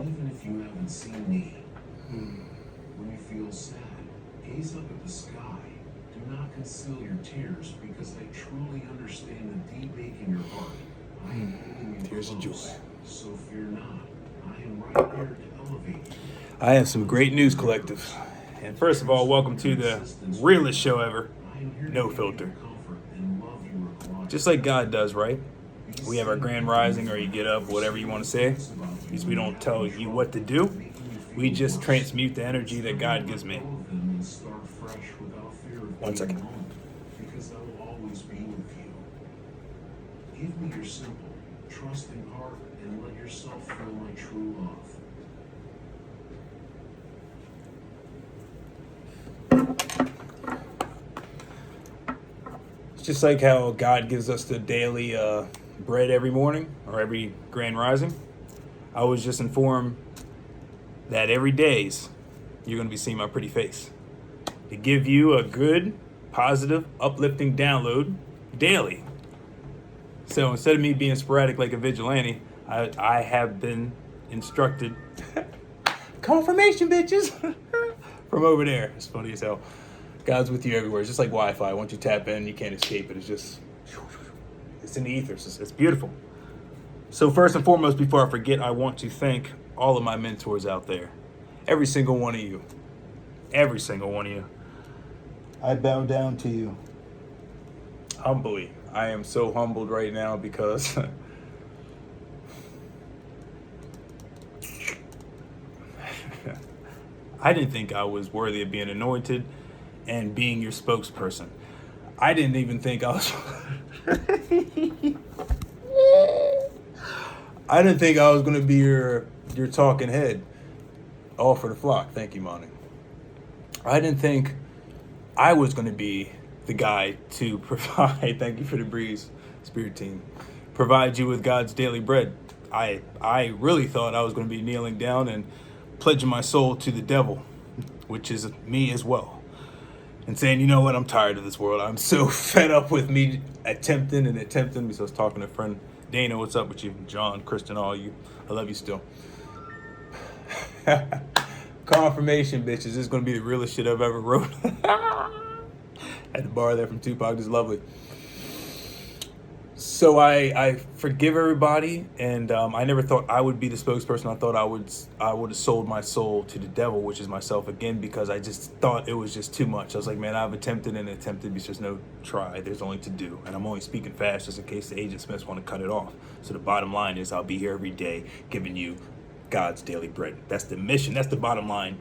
Even if you haven't seen me, when you feel sad, gaze up at the sky. Do not conceal your tears because I truly understand the deep ache in your heart. I am holding you Tears of joy. close, so fear not. I am right here to elevate you. I have some great news, collective. And first of all, welcome to the realest show ever, I am here to No give you Filter. the comfort and love you require. Just like God does, right? We have our grand rising, or you get up, whatever you want to say. Because we don't tell you what to do. We just transmute the energy that God gives me. One second. Because I will always be with you. Give me your simple, trusting heart and let yourself feel my true love. It's just like how God gives us the daily bread every morning or every grand rising. I was just informed that every days you're going to be seeing my pretty face to give you a good, positive, uplifting download daily. So instead of me being sporadic like a vigilante, I have been instructed confirmation, bitches, from over there. It's funny as hell. God's with you everywhere. It's just like Wi-Fi. Once you tap in, you can't escape it. It's just, it's in the ether. It's beautiful. So first and foremost, before I forget, I want to thank all of my mentors out there. Every single one of you. Every single one of you. I bow down to you. Humbly. I am so humbled right now because I didn't think I was worthy of being anointed and being your spokesperson. I didn't even think I was I didn't think I was going to be your talking head. All for the flock. Thank you, Monty. I didn't think I was going to be the guy to provide, thank you for the breeze, spirit team, provide you with God's daily bread. I really thought I was going to be kneeling down and pledging my soul to the devil, which is me as well, and saying, you know what, I'm tired of this world. I'm so fed up with me attempting. So I was talking to a friend, Dana, what's up with you? John, Kristen, all you, I love you still. Confirmation, bitches. This is going to be the realest shit I've ever wrote. Had to borrow that from Tupac. This is lovely. So I forgive everybody, and I never thought I would be the spokesperson. I thought I would have sold my soul to the devil, which is myself again, because I just thought it was just too much. I was like, man, I've attempted because there's no try. There's only to do, and I'm only speaking fast just in case the Agent Smiths want to cut it off. So the bottom line is, I'll be here every day giving you God's daily bread. That's the mission. That's the bottom line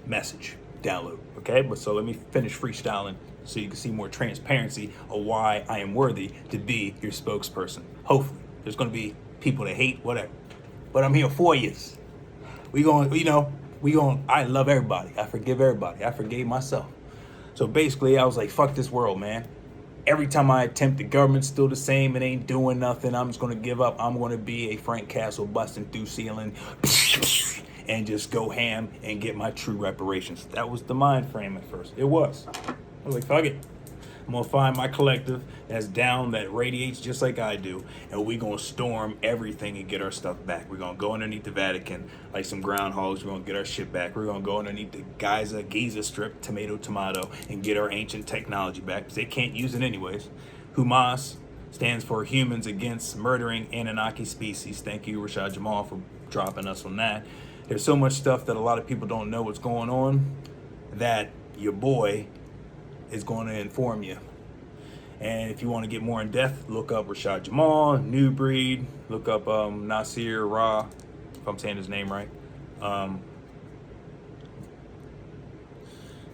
message download. Okay, but so let me finish freestyling so you can see more transparency of why I am worthy to be your spokesperson. Hopefully, there's going to be people that hate whatever, but I'm here for you. I love everybody. I forgive everybody. I forgave myself. So basically, I was like, fuck this world, man. Every time I attempt, the government's still the same. It ain't doing nothing. I'm just going to give up. I'm going to be a Frank Castle busting through ceiling and just go ham and get my true reparations. That was the mind frame at first. It was. I was like, fuck it. I'm going to find my collective that's down, that radiates just like I do, and we're going to storm everything and get our stuff back. We're going to go underneath the Vatican like some groundhogs. We're going to get our shit back. We're going to go underneath the Giza Strip, tomato, and get our ancient technology back, because they can't use it anyways. Hamas stands for Humans Against Murdering Anunnaki Species. Thank you, Rashad Jamal, for dropping us on that. There's so much stuff that a lot of people don't know what's going on that your boy is going to inform you. And if you want to get more in depth, look up Rashad Jamal, New Breed, look up Nasir Ra, if I'm saying his name right.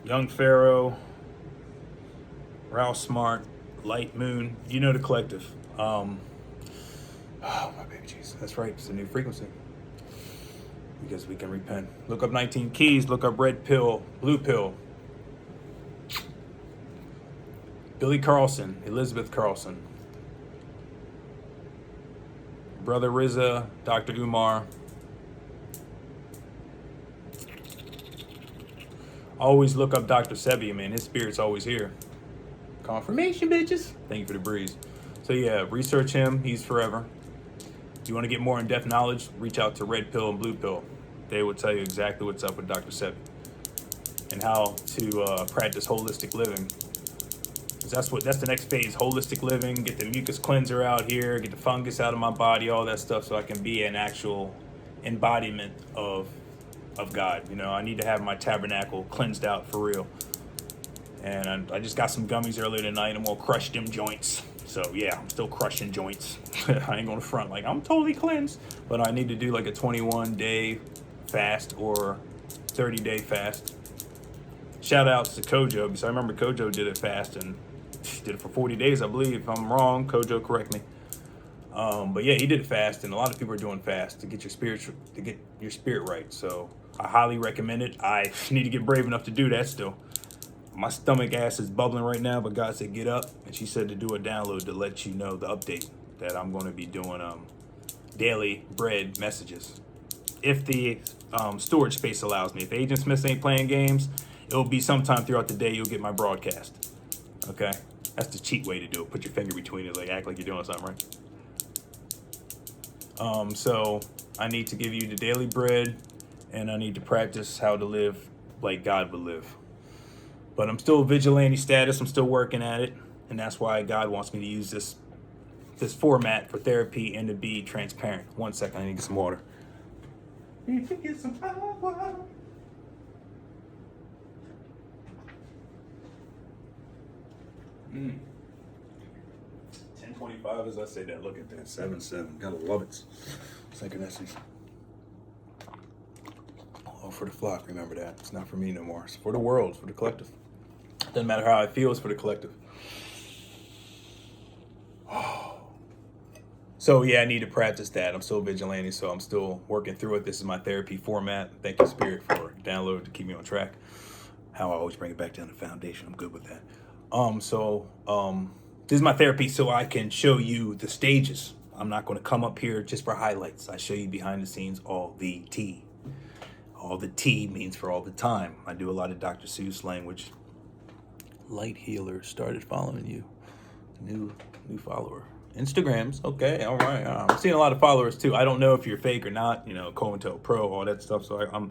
Young Pharaoh, Ralph Smart, Light Moon, you know the collective. Oh my baby Jesus, that's right, it's a new frequency. Because we can repent. Look up 19 Keys, look up Red Pill, Blue Pill. Billy Carlson, Elizabeth Carlson, Brother Rizza, Dr. Umar. Always look up Dr. Sebi, man. His spirit's always here. Confirmation, bitches. Thank you for the breeze. So yeah, research him. He's forever. you want to get more in-depth knowledge, reach out to Red Pill and Blue Pill. They will tell you exactly what's up with Dr. Sebi and how to practice holistic living. That's the next phase, holistic living, get the mucus cleanser out here, get the fungus out of my body, all that stuff, so I can be an actual embodiment of God. You know, I need to have my tabernacle cleansed out for real. And I just got some gummies earlier tonight. I'm gonna crush them joints. So yeah, I'm still crushing joints. I ain't gonna front like I'm totally cleansed, but I need to do like a 21-day fast or 30-day fast. Shout outs to Kojo, because I remember Kojo did it fast and did it for 40 days, I believe. If I'm wrong, Kojo, correct me. But yeah, he did it fast, and a lot of people are doing fast to get your spirit right. So I highly recommend it. I need to get brave enough to do that still. My stomach ass is bubbling right now, but God said get up, and she said to do a download to let you know the update that I'm going to be doing daily bread messages. If the storage space allows me. If Agent Smith ain't playing games, it'll be sometime throughout the day you'll get my broadcast. Okay? That's the cheat way to do it. Put your finger between it, like act like you're doing something right. So I need to give you the daily bread, and I need to practice how to live like God would live. But I'm still vigilante status. I'm still working at it. And that's why God wants me to use this format for therapy and to be transparent. 1 second, I need to get some water. Need to get some power. 10:25 as I say that. Look at that. 7-7. Gotta love it. Synchronicities. Oh, for the flock, remember that. It's not for me no more. It's for the world, it's for the collective. Doesn't matter how I feel, it's for the collective. So yeah, I need to practice that. I'm still vigilante, so I'm still working through it. This is my therapy format. Thank you, Spirit, for download to keep me on track. How I always bring it back down to foundation. I'm good with that. This is my therapy so I can show you the stages. I'm not going to come up here just for highlights. I show you behind the scenes all the tea. All the T means for all the time. I do a lot of Dr. Seuss language. Light Healer started following you. New follower. Instagrams, okay, all right. I'm seeing a lot of followers too. I don't know if you're fake or not. You know, COINTELPRO, all that stuff. So I'm.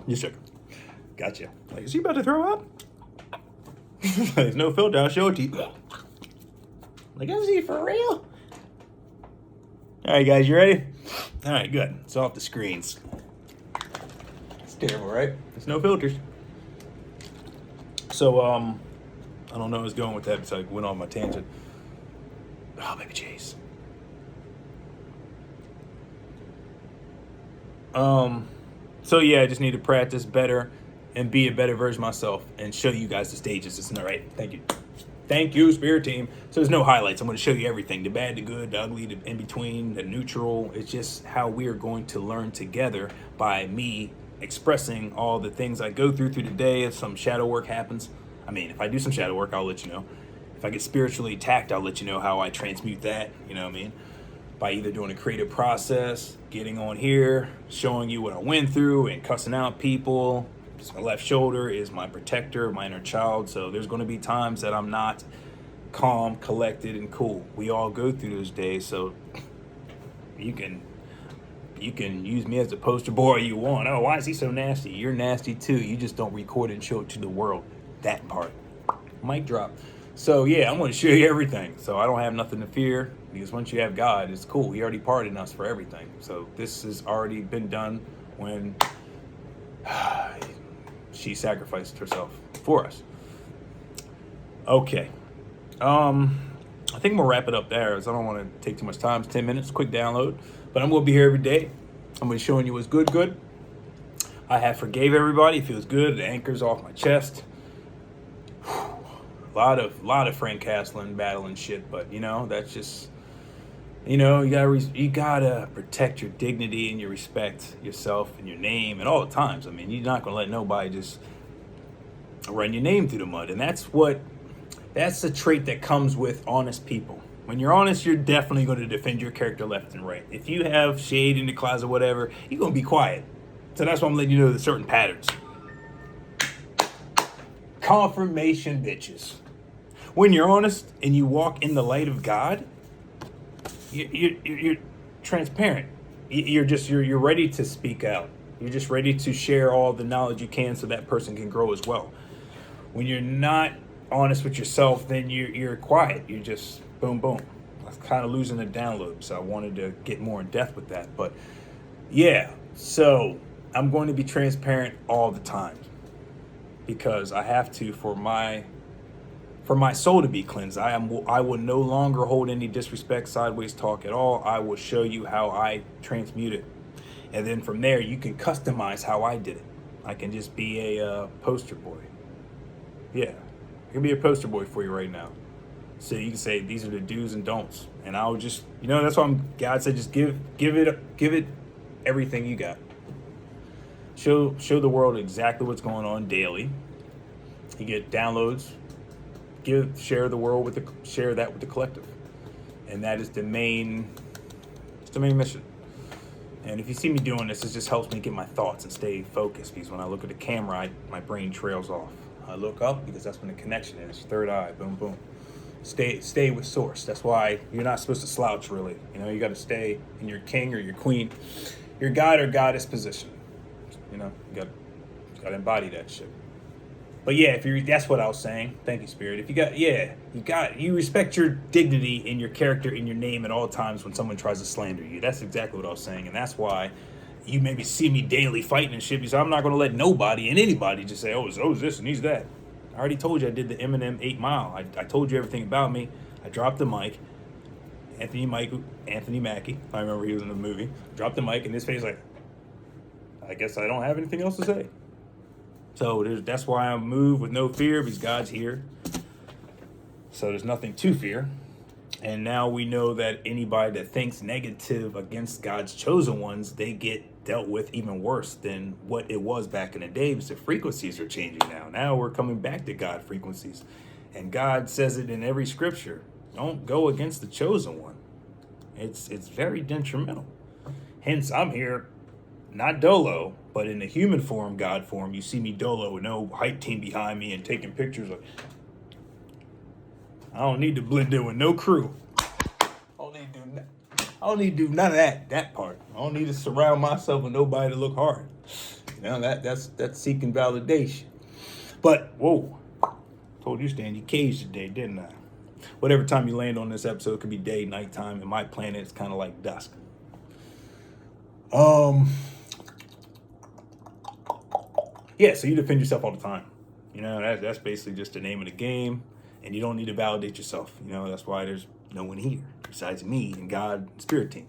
Just checking. Gotcha. Like, is he about to throw up? There's no filter. I'll show it to you. Like, is he for real? All right, guys, you ready? All right, good. It's off the screens. It's terrible, right? There's no filters. So, I don't know where I was going with that, so I went on my tangent. Oh, baby Chase. So yeah, I just need to practice better and be a better version of myself and show you guys the stages. It's not right. Thank you. Thank you, Spirit Team. So there's no highlights. I'm going to show you everything. The bad, the good, the ugly, the in between, the neutral. It's just how we are going to learn together by me expressing all the things I go through the day. If some shadow work happens, I mean, if I do some shadow work, I'll let you know. If I get spiritually attacked, I'll let you know how I transmute that. You know what I mean? By either doing a creative process, getting on here, showing you what I went through and cussing out people. My left shoulder is my protector, my inner child. So there's going to be times that I'm not calm, collected, and cool. We all go through those days. So you can use me as the poster boy you want. Oh, why is he so nasty? You're nasty too. You just don't record it and show it to the world. That part. Mic drop. So yeah, I'm going to show you everything. So I don't have nothing to fear, because once you have God, it's cool. He already pardoned us for everything. So this has already been done when she sacrificed herself for us. Okay. I think I'm going to wrap it up there, as I don't want to take too much time. It's 10 minutes, quick download. But I'm going to be here every day. I'm going to be showing you what's good. I have forgave everybody. It feels good. The anchor's off my chest. A lot of Frank Castle battling shit, but you know, that's just, you know, you gotta protect your dignity and your respect yourself and your name at all times. I mean, you're not gonna let nobody just run your name through the mud, and that's a trait that comes with honest people. When you're honest, you're definitely going to defend your character left and right. If you have shade in the closet, whatever, you're gonna be quiet. So that's why I'm letting you know the certain patterns. Confirmation, bitches. when you're honest and you walk in the light of God, you're transparent. You're ready to speak out. You're just ready to share all the knowledge you can so that person can grow as well. When you're not honest with yourself, then you're quiet. You're just boom, boom. I was kind of losing the download, so I wanted to get more in depth with that. But yeah, so I'm going to be transparent all the time because I have to for my soul to be cleansed. I will no longer hold any disrespect, sideways talk at all. I will show you how I transmute it. And then from there, you can customize how I did it. I can just be a poster boy. Yeah, I can be a poster boy for you right now. So you can say these are the do's and don'ts, and I'll just, that's why God said just give it everything you got. Show the world exactly what's going on daily. You get downloads. Share that with the collective, and that is the main mission. And if you see me doing this, it just helps me get my thoughts and stay focused, because when I look at the camera, my brain trails off. I look up because that's when the connection is. Third eye, boom, boom. Stay with source. That's why you're not supposed to slouch, really. You got to stay in your king or your queen, your god or goddess position. You got to embody that shit. But yeah, that's what I was saying. Thank you, Spirit. If you respect your dignity and your character and your name at all times when someone tries to slander you. That's exactly what I was saying. And that's why you maybe see me daily fighting and shit, because I'm not going to let nobody and anybody just say, oh, this and he's that. I already told you I did the Eminem 8 Mile. I told you everything about me. I dropped the mic. Anthony Mackie, I remember he was in the movie. Dropped the mic, and his face like, I guess I don't have anything else to say. So that's why I move with no fear, because God's here. So there's nothing to fear. And now we know that anybody that thinks negative against God's chosen ones, they get dealt with even worse than what it was back in the day, because the frequencies are changing now. Now we're coming back to God frequencies. And God says it in every scripture. Don't go against the chosen one. It's very detrimental. Hence, I'm here, not dolo, but in the human form, God form. You see me dolo with no hype team behind me and taking pictures. I don't need to blend in with no crew. I don't need to do none of that part. I don't need to surround myself with nobody to look hard. That's seeking validation. But whoa, told you Stan, you caged today, didn't I? Whatever time you land on this episode, it could be day, nighttime, and my planet is kind of like dusk. Yeah, so you defend yourself all the time. That's basically just the name of the game, and you don't need to validate yourself. That's why there's no one here besides me and God and Spirit Team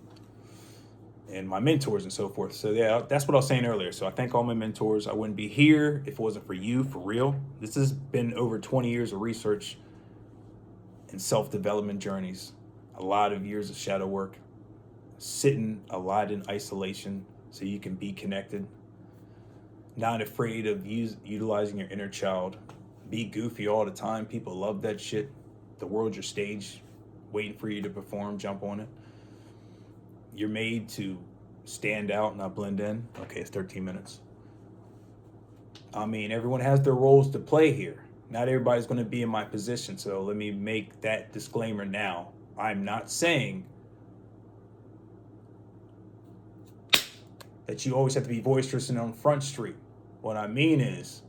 and my mentors and so forth. So yeah, that's what I was saying earlier. So I thank all my mentors. I wouldn't be here if it wasn't for you, for real. This has been over 20 years of research and self-development journeys, a lot of years of shadow work, sitting a lot in isolation so you can be connected. Not afraid of utilizing your inner child. Be goofy all the time. People love that shit. The world's your stage, waiting for you to perform. Jump on it. You're made to stand out, not blend in. Okay, it's 13 minutes. I mean, everyone has their roles to play here. Not everybody's going to be in my position, so let me make that disclaimer now. I'm not saying that you always have to be boisterous and on Front Street. What I mean is,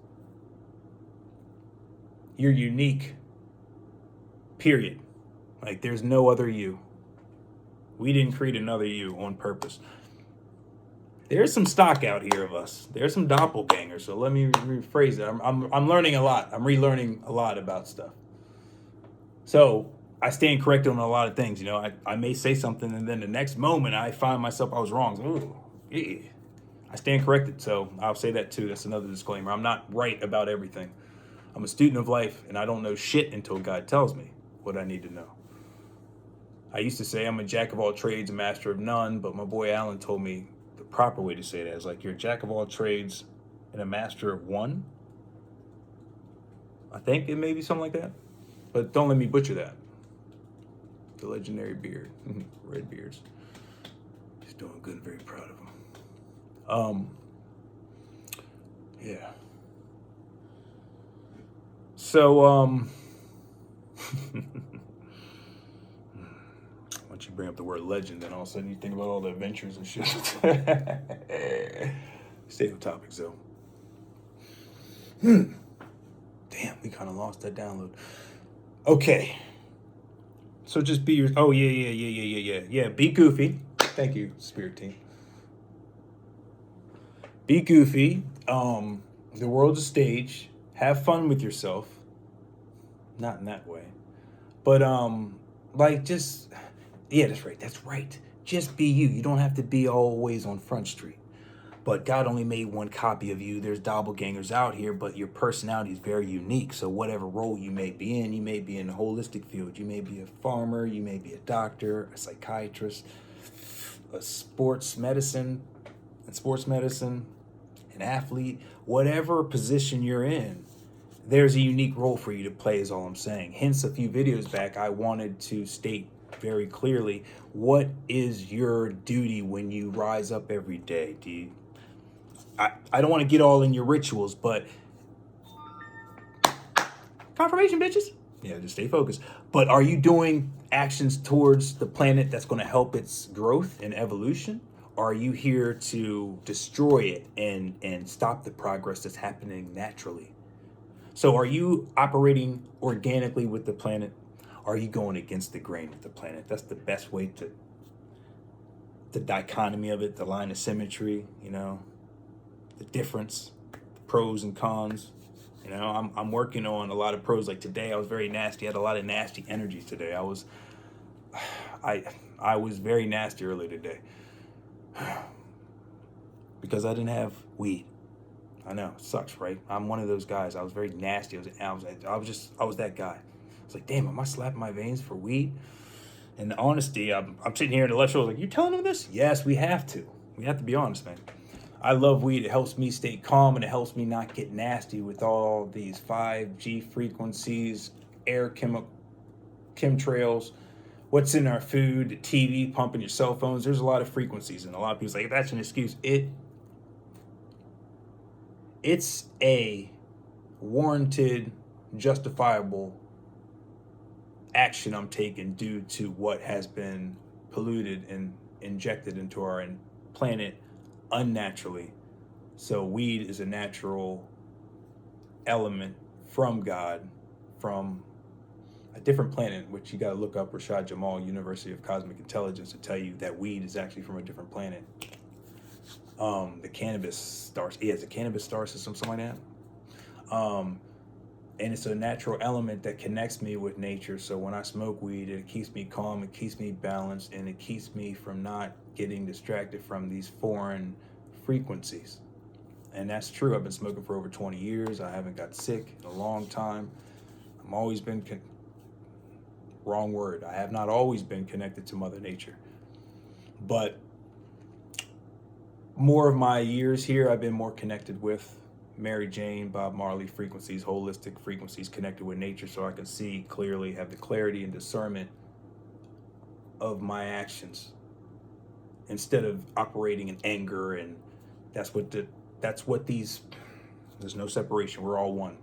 you're unique, period. Like, there's no other you. We didn't create another you on purpose. There's some stock out here of us. There's some doppelgangers, so let me rephrase it. I'm learning a lot. I'm relearning a lot about stuff. So I stand corrected on a lot of things. I may say something, and then the next moment I find myself I was wrong. Ooh, yeah. I stand corrected, so I'll say that too. That's another disclaimer. I'm not right about everything. I'm a student of life, and I don't know shit until God tells me what I need to know. I used to say I'm a jack of all trades, a master of none, but my boy Alan told me the proper way to say that is like you're a jack of all trades and a master of one. I think it may be something like that, but don't let me butcher that. The legendary beard, Red Beards. He's doing good, very proud of him. Yeah. So, Once you bring up the word legend, then all of a sudden you think about all the adventures and shit. Stay on topics though. Damn, we kind of lost that download. Okay. So just be your. Oh yeah. Be goofy. Thank you, Spirit Team. Be goofy. The world's a stage. Have fun with yourself. Not in that way, but like just yeah, that's right. That's right. Just be you. You don't have to be always on Front Street. But God only made one copy of you. There's doppelgangers out here, but your personality is very unique. So whatever role you may be in, you may be in the holistic field. You may be a farmer, you may be a doctor, a psychiatrist, a sports medicine, an athlete, whatever position you're in, there's a unique role for you to play is all I'm saying. Hence, a few videos back, I wanted to state very clearly, what is your duty when you rise up every day? I don't want to get all in your rituals, but confirmation, bitches. Yeah, just stay focused. But are you doing actions towards the planet that's going to help its growth and evolution? Or are you here to destroy it and stop the progress that's happening naturally? So are you operating organically with the planet? Are you going against the grain with the planet? That's the best way to, the dichotomy of it, the line of symmetry, the difference, the pros and cons. I'm working on a lot of pros. Like today, I was very nasty. I had a lot of nasty energy today. I was very nasty earlier today because I didn't have weed. I know, it sucks, right? I'm one of those guys. I was very nasty. I was that guy. It's like, damn, am I slapping my veins for weed? And the honesty, I'm sitting here in the lecture. I was like, you telling them this? Yes, we have to. We have to be honest, man. I love weed. It helps me stay calm and it helps me not get nasty with all these 5G frequencies, air chemtrails, what's in our food, the TV, pumping your cell phones. There's a lot of frequencies, and a lot of people say that's an excuse. It's a warranted, justifiable action I'm taking due to what has been polluted and injected into our planet unnaturally. So weed is a natural element from God, from a different planet, which you got to look up Rashad Jamal, University of Cosmic Intelligence, to tell you that weed is actually from a different planet. The cannabis star, it's a cannabis star system, something like that. And it's a natural element that connects me with nature. So when I smoke weed, it keeps me calm, it keeps me balanced, and it keeps me from not getting distracted from these foreign frequencies. And that's true. I've been smoking for over 20 years. I haven't got sick in a long time. I've always been, wrong word. I have not always been connected to Mother Nature. But more of my years here, I've been more connected with Mary Jane, Bob Marley frequencies, holistic frequencies, connected with nature, so I can see clearly, have the clarity and discernment of my actions instead of operating in anger. And that's what these, there's no separation, we're all one.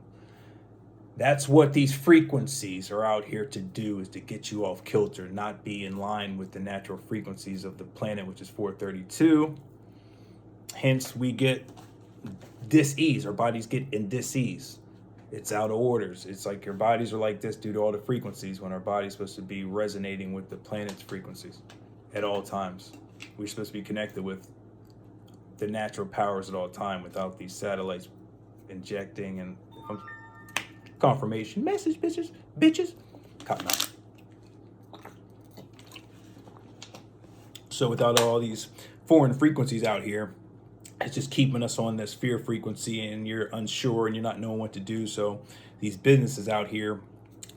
That's what these frequencies are out here to do, is to get you off kilter, not be in line with the natural frequencies of the planet, which is 432. Hence, we get dis-ease. Our bodies get in dis-ease. It's out of orders. It's like your bodies are like this due to all the frequencies, when our body's supposed to be resonating with the planet's frequencies at all times. We're supposed to be connected with the natural powers at all time without these satellites injecting and confirmation message, bitches. Cotton out. So without all these foreign frequencies out here, it's just keeping us on this fear frequency, and you're unsure and you're not knowing what to do. So these businesses out here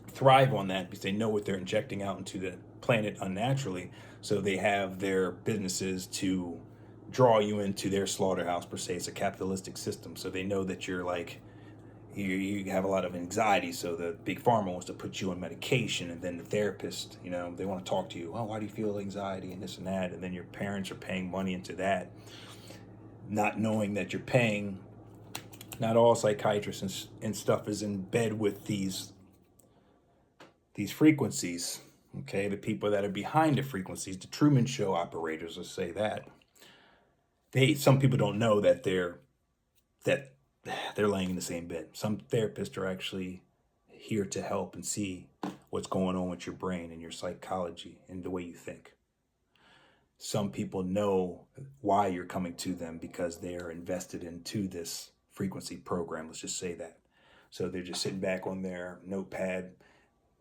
thrive on that because they know what they're injecting out into the planet unnaturally. So they have their businesses to draw you into their slaughterhouse, per se. It's a capitalistic system. So they know that you're like, you have a lot of anxiety. So the big pharma wants to put you on medication, and then the therapist, they want to talk to you. Oh, why do you feel anxiety and this and that? And then your parents are paying money into that, not knowing that you're paying. Not all psychiatrists and stuff is in bed with these these frequencies, okay, the people that are behind the frequencies, the Truman Show operators, let's say that, some people don't know that they're laying in the same bed. Some therapists are actually here to help and see what's going on with your brain and your psychology and the way you think. Some people know why you're coming to them because they're invested into this frequency program. Let's just say that. So they're just sitting back on their notepad,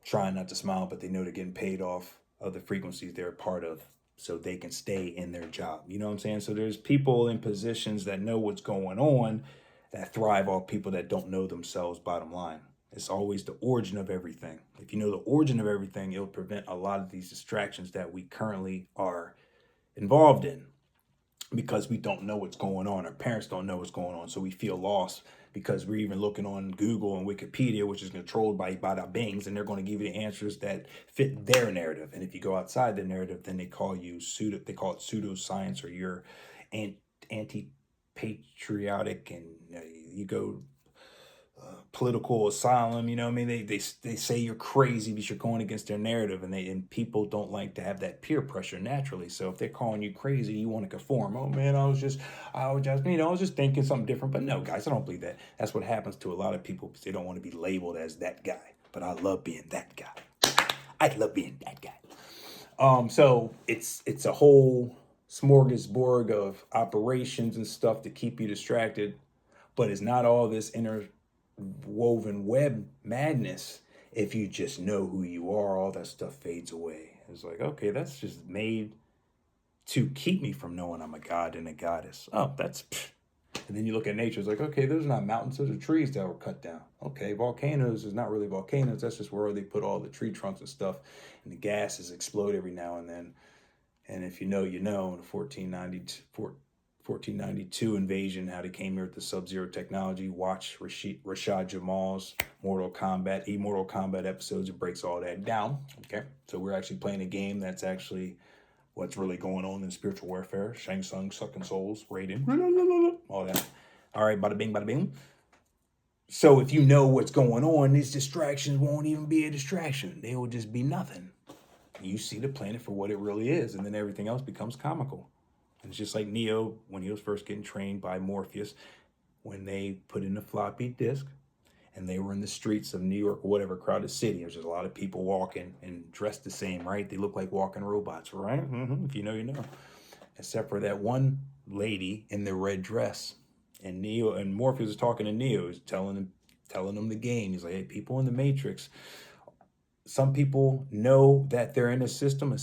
trying not to smile, but they know they're getting paid off of the frequencies they're a part of so they can stay in their job. You know what I'm saying? So there's people in positions that know what's going on that thrive off people that don't know themselves, bottom line. It's always the origin of everything. If you know the origin of everything, it'll prevent a lot of these distractions that we currently are involved in because we don't know what's going on. Our parents don't know what's going on. So we feel lost because we're even looking on Google and Wikipedia, which is controlled by Bada Bings, and they're going to give you the answers that fit their narrative. And if you go outside the narrative, then they call it pseudoscience, or you're anti-patriotic, and you go political asylum. You know what I mean? They say you're crazy because you're going against their narrative, and people don't like to have that peer pressure naturally. So if they're calling you crazy, you want to conform. Oh man, I was just thinking something different. But no, guys, I don't believe that. That's what happens to a lot of people because they don't want to be labeled as that guy. But I love being that guy. I love being that guy. So it's a whole smorgasbord of operations and stuff to keep you distracted, but it's not all this interwoven web madness. If you just know who you are, all that stuff fades away. It's like, okay, that's just made to keep me from knowing I'm a god and a goddess. Oh, that's... And then you look at nature, it's like, okay, those are not mountains, those are trees that were cut down. Okay, volcanoes is not really volcanoes, that's just where they put all the tree trunks and stuff, and the gases explode every now and then. And if you know, you know, the 1492 invasion, how they came here with the Sub-Zero technology. Watch Rashad Jamal's Immortal Kombat episodes. It breaks all that down, okay? So we're actually playing a game that's actually what's really going on in spiritual warfare. Shang Tsung, sucking souls, raiding, all that. All right, bada bing, bada bing. So if you know what's going on, these distractions won't even be a distraction. They will just be nothing. You see the planet for what it really is, and then everything else becomes comical. And it's just like Neo, when he was first getting trained by Morpheus, when they put in the floppy disk, and they were in the streets of New York, or whatever, crowded city. There's just a lot of people walking and dressed the same, right? They look like walking robots, right? If you know, you know. Except for that one lady in the red dress. And Neo and Morpheus is talking to Neo. He's telling him the game. He's like, hey, people in the Matrix, some people know that they're in a system,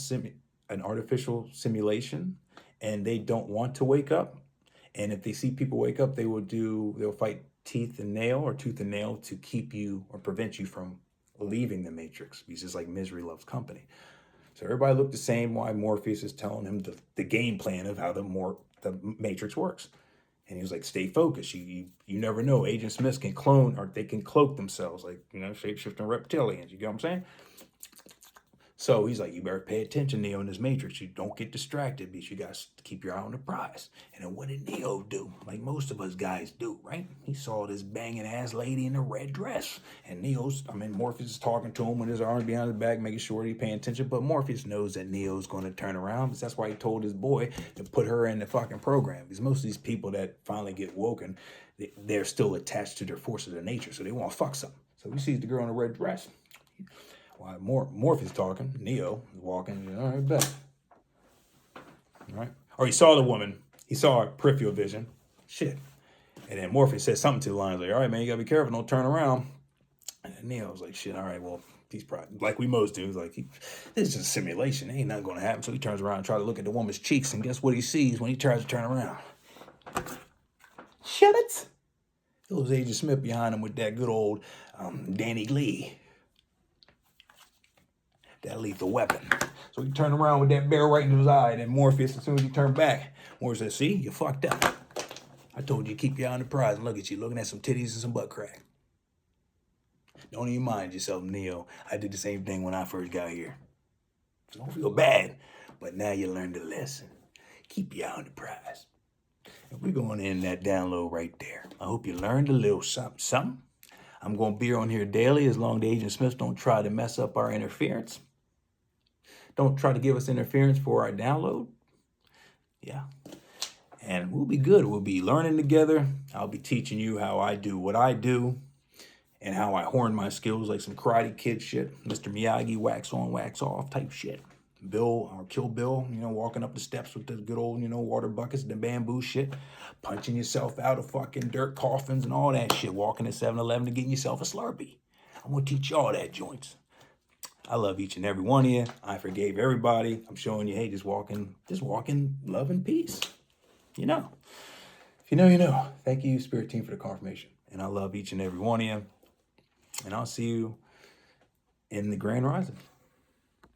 an artificial simulation, and they don't want to wake up. And if they see people wake up, they'll fight tooth and nail to keep you or prevent you from leaving the Matrix. Because it's like misery loves company. So everybody looked the same. Why Morpheus is telling him the game plan of how the Matrix works. And he was like, stay focused. You never know. Agent Smith can clone, or they can cloak themselves, like, shape-shifting reptilians. You get what I'm saying? So he's like, you better pay attention, Neo, in this Matrix. You don't get distracted because you got to keep your eye on the prize. And then what did Neo do? Like most of us guys do, right? He saw this banging ass lady in a red dress. And Morpheus is talking to him with his arms behind his back, making sure he's paying attention. But Morpheus knows that Neo's going to turn around. Because that's why he told his boy to put her in the fucking program. Because most of these people that finally get woken, they're still attached to their forces of nature. So they want to fuck something. So he sees the girl in a red dress. While Morpheus talking, Neo is walking. All right, bet. All right. Or he saw the woman. He saw her peripheral vision. Shit. And then Morpheus said something to the line, like, all right, man, you got to be careful. Don't turn around. And then Neo was like, shit, all right, well, he's probably, like we most do, he's like, this is just a simulation. Ain't nothing going to happen. So he turns around and tries to look at the woman's cheeks. And guess what he sees when he tries to turn around? Shut it. It was Agent Smith behind him with that good old Danny Lee. That lethal weapon. So he turned around with that barrel right into his eye. And then Morpheus, as soon as he turned back, Morpheus said, see, you fucked up. I told you to keep your eye on the prize. And look at you, looking at some titties and some butt crack. Don't even mind yourself, Neo. I did the same thing when I first got here. So don't feel bad. But now you learned the lesson. Keep your eye on the prize. And we're going to end that download right there. I hope you learned a little something. I'm going to be on here daily as long as the Agent Smiths don't try to mess up our interference. Don't try to give us interference for our download. Yeah. And we'll be good. We'll be learning together. I'll be teaching you how I do what I do and how I horn my skills like some Karate Kid shit. Mr. Miyagi, wax on, wax off type shit. Bill, or Kill Bill, you know, walking up the steps with the good old, you know, water buckets, the bamboo shit, punching yourself out of fucking dirt coffins and all that shit, walking to 7-Eleven and getting yourself a Slurpee. I'm going to teach you all that joints. I love each and every one of you. I forgave everybody. I'm showing you, hey, just walking love and peace. You know. If you know, you know. Thank you, Spirit Team, for the confirmation. And I love each and every one of you. And I'll see you in the Grand Rising.